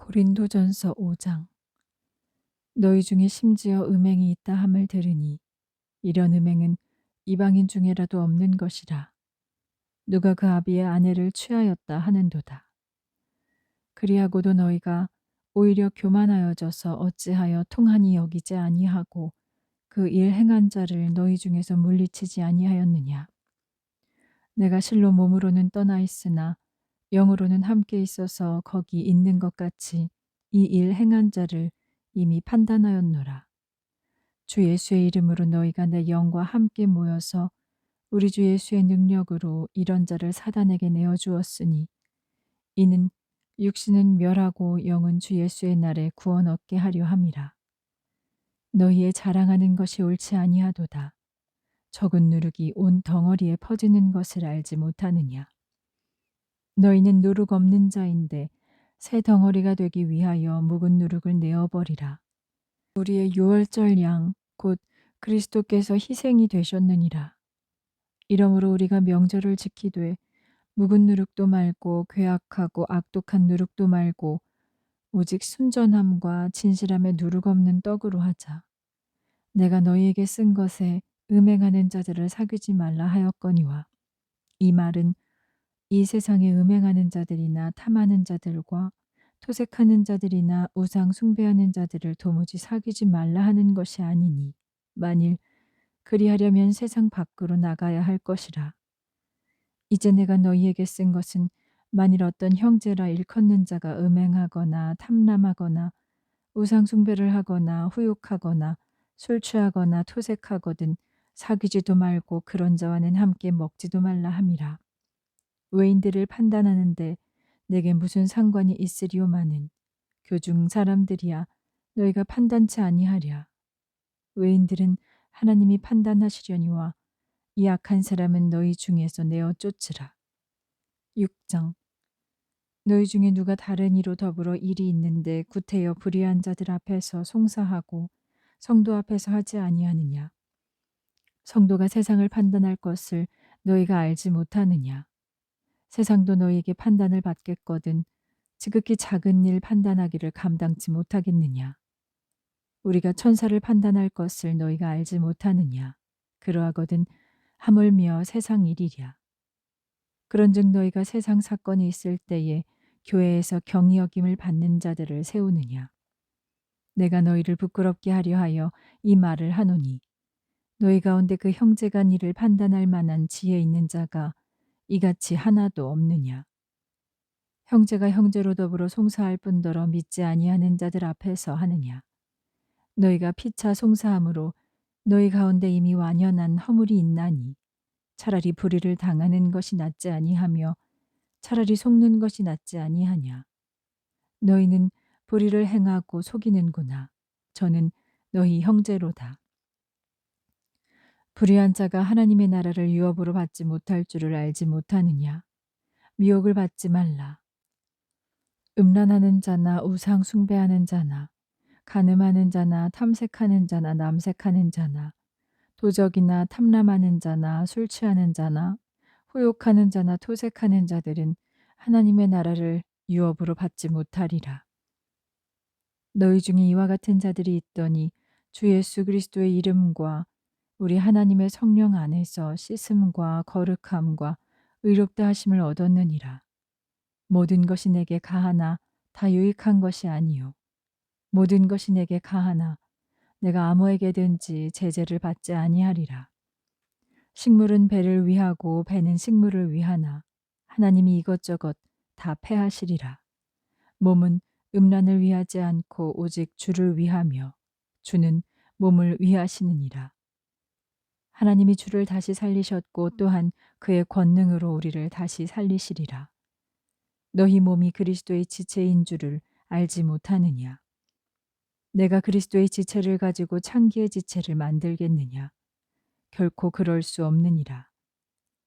고린도전서 5장. 너희 중에 심지어 음행이 있다 함을 들으니 이런 음행은 이방인 중에라도 없는 것이라. 누가 그 아비의 아내를 취하였다 하는도다. 그리하고도 너희가 오히려 교만하여져서 어찌하여 통하니 여기지 아니하고 그 일 행한 자를 너희 중에서 물리치지 아니하였느냐. 내가 실로 몸으로는 떠나 있으나 영으로는 함께 있어서 거기 있는 것 같이 이 일 행한 자를 이미 판단하였노라. 주 예수의 이름으로 너희가 내 영과 함께 모여서 우리 주 예수의 능력으로 이런 자를 사단에게 내어 주었으니 이는 육신은 멸하고 영은 주 예수의 날에 구원 얻게 하려 함이라. 너희의 자랑하는 것이 옳지 아니하도다. 적은 누룩이 온 덩어리에 퍼지는 것을 알지 못하느냐. 너희는 누룩 없는 자인데 새 덩어리가 되기 위하여 묵은 누룩을 내어버리라. 우리의 유월절 양 곧 그리스도께서 희생이 되셨느니라. 이러므로 우리가 명절을 지키되 묵은 누룩도 말고 괴악하고 악독한 누룩도 말고 오직 순전함과 진실함에 누룩 없는 떡으로 하자. 내가 너희에게 쓴 것에 음행하는 자들을 사귀지 말라 하였거니와 이 말은 이 세상에 음행하는 자들이나 탐하는 자들과 토색하는 자들이나 우상 숭배하는 자들을 도무지 사귀지 말라 하는 것이 아니니 만일 그리하려면 세상 밖으로 나가야 할 것이라. 이제 내가 너희에게 쓴 것은 만일 어떤 형제라 일컫는 자가 음행하거나 탐람하거나 우상 숭배를 하거나 후욕하거나 술 취하거나 토색하거든 사귀지도 말고 그런 자와는 함께 먹지도 말라 함이라. 외인들을 판단하는데 내게 무슨 상관이 있으리오마는 교중 사람들이야 너희가 판단치 아니하랴. 외인들은 하나님이 판단하시려니와 이 악한 사람은 너희 중에서 내어 쫓으라. 6장. 너희 중에 누가 다른 이로 더불어 일이 있는데 구태여 불의한 자들 앞에서 송사하고 성도 앞에서 하지 아니하느냐. 성도가 세상을 판단할 것을 너희가 알지 못하느냐. 세상도 너희에게 판단을 받겠거든 지극히 작은 일 판단하기를 감당치 못하겠느냐. 우리가 천사를 판단할 것을 너희가 알지 못하느냐. 그러하거든 하물며 세상 일이랴. 그런즉 너희가 세상 사건이 있을 때에 교회에서 경히 여김을 받는 자들을 세우느냐. 내가 너희를 부끄럽게 하려 하여 이 말을 하노니 너희 가운데 그 형제간 일을 판단할 만한 지혜 있는 자가 이같이 하나도 없느냐. 형제가 형제로 더불어 송사할 뿐더러 믿지 아니하는 자들 앞에서 하느냐. 너희가 피차 송사함으로 너희 가운데 이미 완연한 허물이 있나니 차라리 불의를 당하는 것이 낫지 아니하며 차라리 속는 것이 낫지 아니하냐. 너희는 불의를 행하고 속이는구나. 저는 너희 형제로다. 불의한 자가 하나님의 나라를 유업으로 받지 못할 줄을 알지 못하느냐. 미혹을 받지 말라. 음란하는 자나 우상 숭배하는 자나 간음하는 자나 탐색하는 자나 남색하는 자나 도적이나 탐람하는 자나 술 취하는 자나 후욕하는 자나 토색하는 자들은 하나님의 나라를 유업으로 받지 못하리라. 너희 중에 이와 같은 자들이 있더니 주 예수 그리스도의 이름과 우리 하나님의 성령 안에서 씻음과 거룩함과 의롭다 하심을 얻었느니라. 모든 것이 내게 가하나 다 유익한 것이 아니요 모든 것이 내게 가하나 내가 아무에게든지 제재를 받지 아니하리라. 식물은 배를 위하고 배는 식물을 위하나 하나님이 이것저것 다 패하시리라. 몸은 음란을 위하지 않고 오직 주를 위하며 주는 몸을 위하시느니라. 하나님이 주를 다시 살리셨고 또한 그의 권능으로 우리를 다시 살리시리라. 너희 몸이 그리스도의 지체인 줄을 알지 못하느냐. 내가 그리스도의 지체를 가지고 창기의 지체를 만들겠느냐. 결코 그럴 수 없느니라.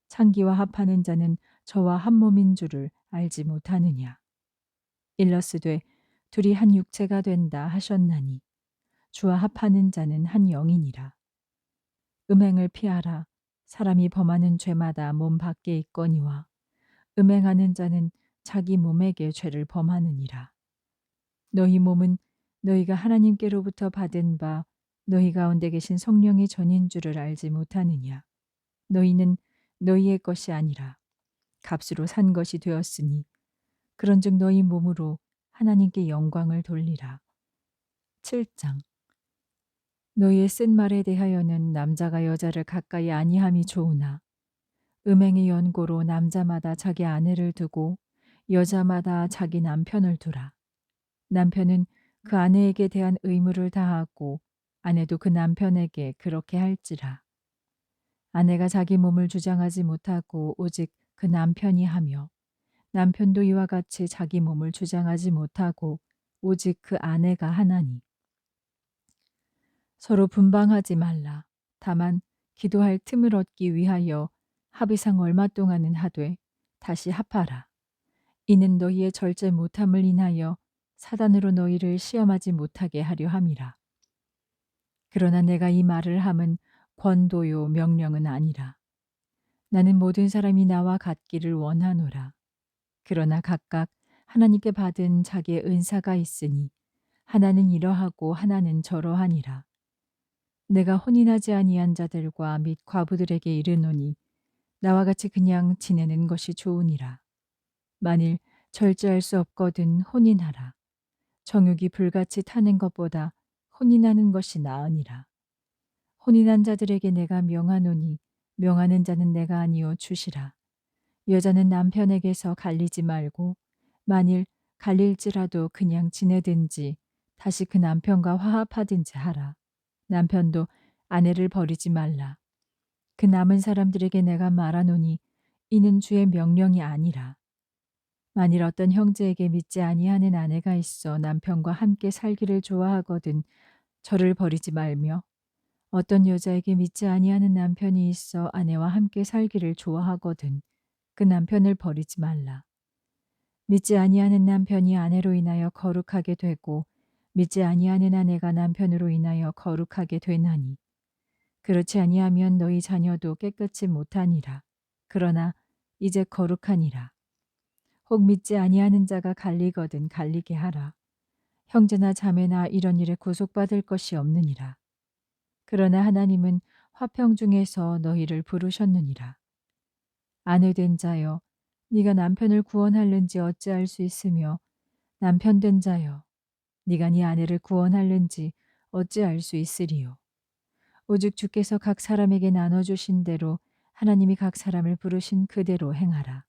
창기와 합하는 자는 저와 한 몸인 줄을 알지 못하느냐. 일러스되 둘이 한 육체가 된다 하셨나니 주와 합하는 자는 한 영이니라. 음행을 피하라. 사람이 범하는 죄마다 몸 밖에 있거니와 음행하는 자는 자기 몸에게 죄를 범하느니라. 너희 몸은 너희가 하나님께로부터 받은 바 너희 가운데 계신 성령의 전인 줄을 알지 못하느냐. 너희는 너희의 것이 아니라 값으로 산 것이 되었으니 그런즉 너희 몸으로 하나님께 영광을 돌리라. 7장. 너희의 쓴 말에 대하여는 남자가 여자를 가까이 아니함이 좋으나 음행의 연고로 남자마다 자기 아내를 두고 여자마다 자기 남편을 두라. 남편은 그 아내에게 대한 의무를 다하고 아내도 그 남편에게 그렇게 할지라. 아내가 자기 몸을 주장하지 못하고 오직 그 남편이 하며 남편도 이와 같이 자기 몸을 주장하지 못하고 오직 그 아내가 하나니. 서로 분방하지 말라. 다만 기도할 틈을 얻기 위하여 합의상 얼마 동안은 하되 다시 합하라. 이는 너희의 절제 못함을 인하여 사단으로 너희를 시험하지 못하게 하려 함이라. 그러나 내가 이 말을 함은 권도요 명령은 아니라. 나는 모든 사람이 나와 같기를 원하노라. 그러나 각각 하나님께 받은 자기의 은사가 있으니 하나는 이러하고 하나는 저러하니라. 내가 혼인하지 아니한 자들과 및 과부들에게 이르노니 나와 같이 그냥 지내는 것이 좋으니라. 만일 절제할 수 없거든 혼인하라. 정욕이 불같이 타는 것보다 혼인하는 것이 나으니라. 혼인한 자들에게 내가 명하노니 명하는 자는 내가 아니요 주시라. 여자는 남편에게서 갈리지 말고 만일 갈릴지라도 그냥 지내든지 다시 그 남편과 화합하든지 하라. 남편도 아내를 버리지 말라. 그 남은 사람들에게 내가 말하노니 이는 주의 명령이 아니라. 만일 어떤 형제에게 믿지 아니하는 아내가 있어 남편과 함께 살기를 좋아하거든 저를 버리지 말며 어떤 여자에게 믿지 아니하는 남편이 있어 아내와 함께 살기를 좋아하거든 그 남편을 버리지 말라. 믿지 아니하는 남편이 아내로 인하여 거룩하게 되고 믿지 아니하는 아내가 남편으로 인하여 거룩하게 되나니 그렇지 아니하면 너희 자녀도 깨끗이 못하니라. 그러나 이제 거룩하니라. 혹 믿지 아니하는 자가 갈리거든 갈리게 하라. 형제나 자매나 이런 일에 구속받을 것이 없느니라. 그러나 하나님은 화평 중에서 너희를 부르셨느니라. 아내 된 자여 네가 남편을 구원할는지 어찌할 수 있으며 남편 된 자여 네가 네 아내를 구원할는지 어찌할 수 있으리요. 오직 주께서 각 사람에게 나눠주신 대로 하나님이 각 사람을 부르신 그대로 행하라.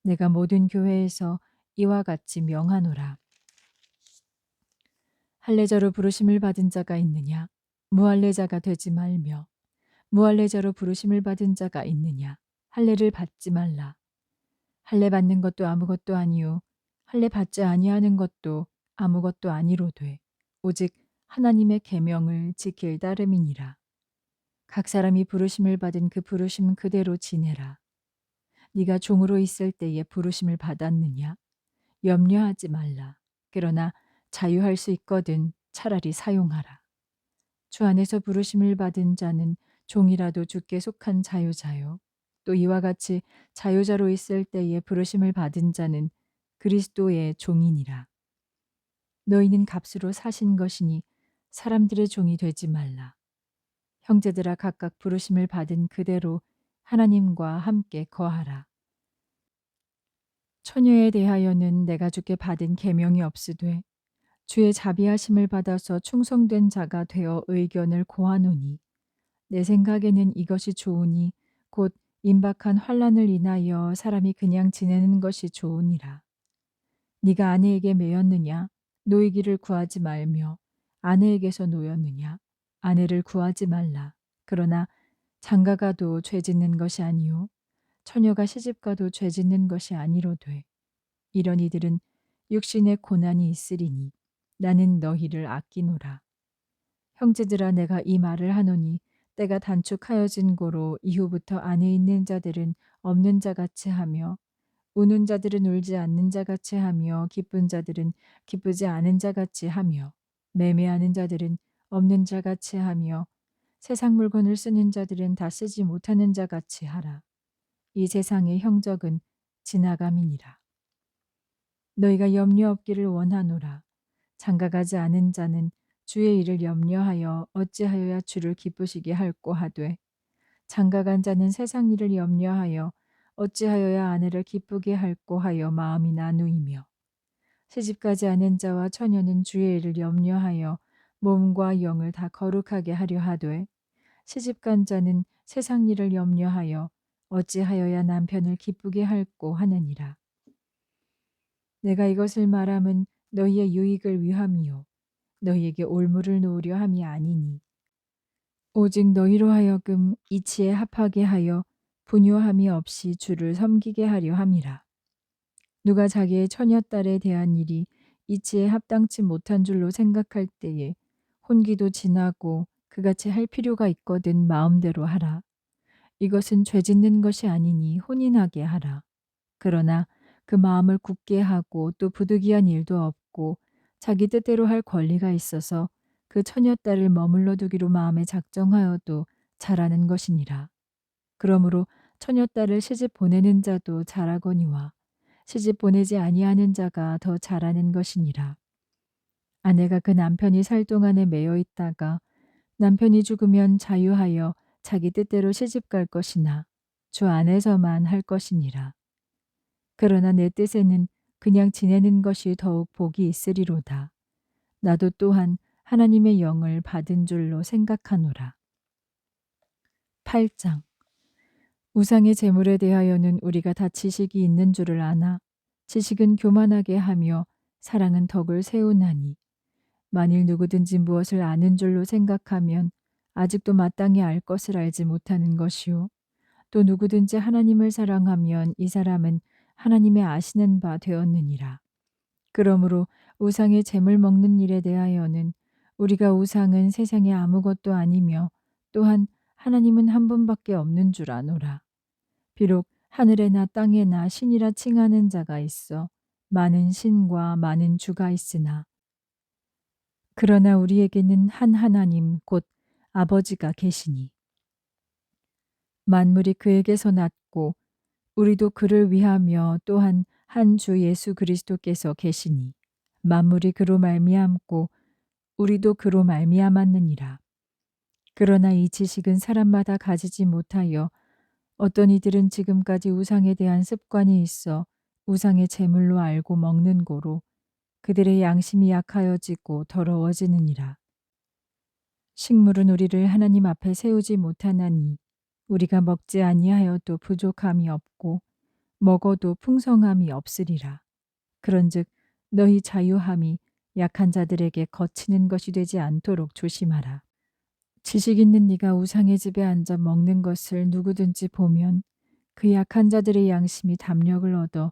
내가 모든 교회에서 이와 같이 명하노라. 할례자로 부르심을 받은 자가 있느냐? 무할례자가 되지 말며 무할례자로 부르심을 받은 자가 있느냐? 할례를 받지 말라. 할례 받는 것도 아무것도 아니요 할례 받지 아니하는 것도 아무것도 아니로되 오직 하나님의 계명을 지킬 따름이니라. 각 사람이 부르심을 받은 그 부르심 그대로 지내라. 네가 종으로 있을 때에 부르심을 받았느냐? 염려하지 말라. 그러나 자유할 수 있거든 차라리 사용하라. 주 안에서 부르심을 받은 자는 종이라도 주께 속한 자유자요. 또 이와 같이 자유자로 있을 때에 부르심을 받은 자는 그리스도의 종이니라. 너희는 값으로 사신 것이니 사람들의 종이 되지 말라. 형제들아 각각 부르심을 받은 그대로 하나님과 함께 거하라. 처녀에 대하여는 내가 주께 받은 계명이 없으되 주의 자비하심을 받아서 충성된 자가 되어 의견을 고하노니 내 생각에는 이것이 좋으니 곧 임박한 환난을 인하여 사람이 그냥 지내는 것이 좋으니라. 네가 아내에게 매였느냐? 노이기를 구하지 말며 아내에게서 노였느냐? 아내를 구하지 말라. 그러나 장가가도 죄 짓는 것이 아니요 처녀가 시집가도 죄 짓는 것이 아니로되 이런 이들은 육신의 고난이 있으리니 나는 너희를 아끼노라. 형제들아 내가 이 말을 하노니 때가 단축하여진 고로 이후부터 안에 있는 자들은 없는 자같이 하며 우는 자들은 울지 않는 자같이 하며 기쁜 자들은 기쁘지 않은 자같이 하며 매매하는 자들은 없는 자같이 하며 세상 물건을 쓰는 자들은 다 쓰지 못하는 자같이 하라. 이 세상의 형적은 지나감이니라. 너희가 염려 없기를 원하노라. 장가가지 않은 자는 주의 일을 염려하여 어찌하여야 주를 기쁘시게 할꼬 하되 장가간 자는 세상 일을 염려하여 어찌하여야 아내를 기쁘게 할꼬 하여 마음이 나누이며 시집가지 않은 자와 처녀는 주의 일을 염려하여 몸과 영을 다 거룩하게 하려 하되 시집간 자는 세상 일을 염려하여 어찌하여야 남편을 기쁘게 할꼬 하느니라. 내가 이것을 말함은 너희의 유익을 위함이요 너희에게 올무를 놓으려 함이 아니니 오직 너희로 하여금 이치에 합하게 하여 분요함이 없이 주를 섬기게 하려 함이라. 누가 자기의 처녀딸에 대한 일이 이치에 합당치 못한 줄로 생각할 때에 혼기도 지나고 그같이 할 필요가 있거든 마음대로 하라. 이것은 죄 짓는 것이 아니니 혼인하게 하라. 그러나 그 마음을 굳게 하고 또 부득이한 일도 없고 자기 뜻대로 할 권리가 있어서 그 처녀딸을 머물러 두기로 마음에 작정하여도 잘하는 것이니라. 그러므로 처녀딸을 시집 보내는 자도 잘하거니와 시집 보내지 아니하는 자가 더 잘하는 것이니라. 아내가 그 남편이 살 동안에 매여 있다가 남편이 죽으면 자유하여 자기 뜻대로 시집 갈 것이나 주 안에서만 할 것이니라. 그러나 내 뜻에는 그냥 지내는 것이 더욱 복이 있으리로다. 나도 또한 하나님의 영을 받은 줄로 생각하노라. 8장 우상의 재물에 대하여는 우리가 다 지식이 있는 줄을 아나 지식은 교만하게 하며 사랑은 덕을 세우나니 만일 누구든지 무엇을 아는 줄로 생각하면 아직도 마땅히 알 것을 알지 못하는 것이요 또 누구든지 하나님을 사랑하면 이 사람은 하나님의 아시는 바 되었느니라. 그러므로 우상의 재물 먹는 일에 대하여는 우리가 우상은 세상에 아무것도 아니며 또한 하나님은 한 분밖에 없는 줄 아노라. 비록 하늘에나 땅에나 신이라 칭하는 자가 있어 많은 신과 많은 주가 있으나 그러나 우리에게는 한 하나님 곧 아버지가 계시니 만물이 그에게서 났고 우리도 그를 위하며 또한 한 주 예수 그리스도께서 계시니 만물이 그로 말미암고 우리도 그로 말미암았느니라. 그러나 이 지식은 사람마다 가지지 못하여 어떤 이들은 지금까지 우상에 대한 습관이 있어 우상의 제물로 알고 먹는 고로 그들의 양심이 약하여지고 더러워지느니라. 식물은 우리를 하나님 앞에 세우지 못하나니 우리가 먹지 아니하여도 부족함이 없고 먹어도 풍성함이 없으리라. 그런즉 너희 자유함이 약한 자들에게 거치는 것이 되지 않도록 조심하라. 지식 있는 네가 우상의 집에 앉아 먹는 것을 누구든지 보면 그 약한 자들의 양심이 담력을 얻어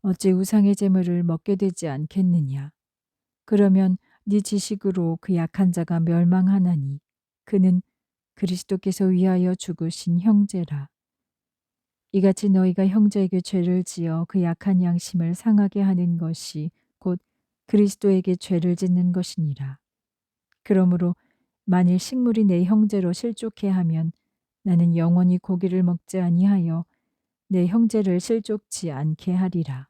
어찌 우상의 재물을 먹게 되지 않겠느냐. 그러면 네 지식으로 그 약한 자가 멸망하나니 그는 그리스도께서 위하여 죽으신 형제라. 이같이 너희가 형제에게 죄를 지어 그 약한 양심을 상하게 하는 것이 곧 그리스도에게 죄를 짓는 것이니라. 그러므로 만일 식물이 내 형제로 실족해 하면 나는 영원히 고기를 먹지 아니하여 내 형제를 실족치 않게 하리라.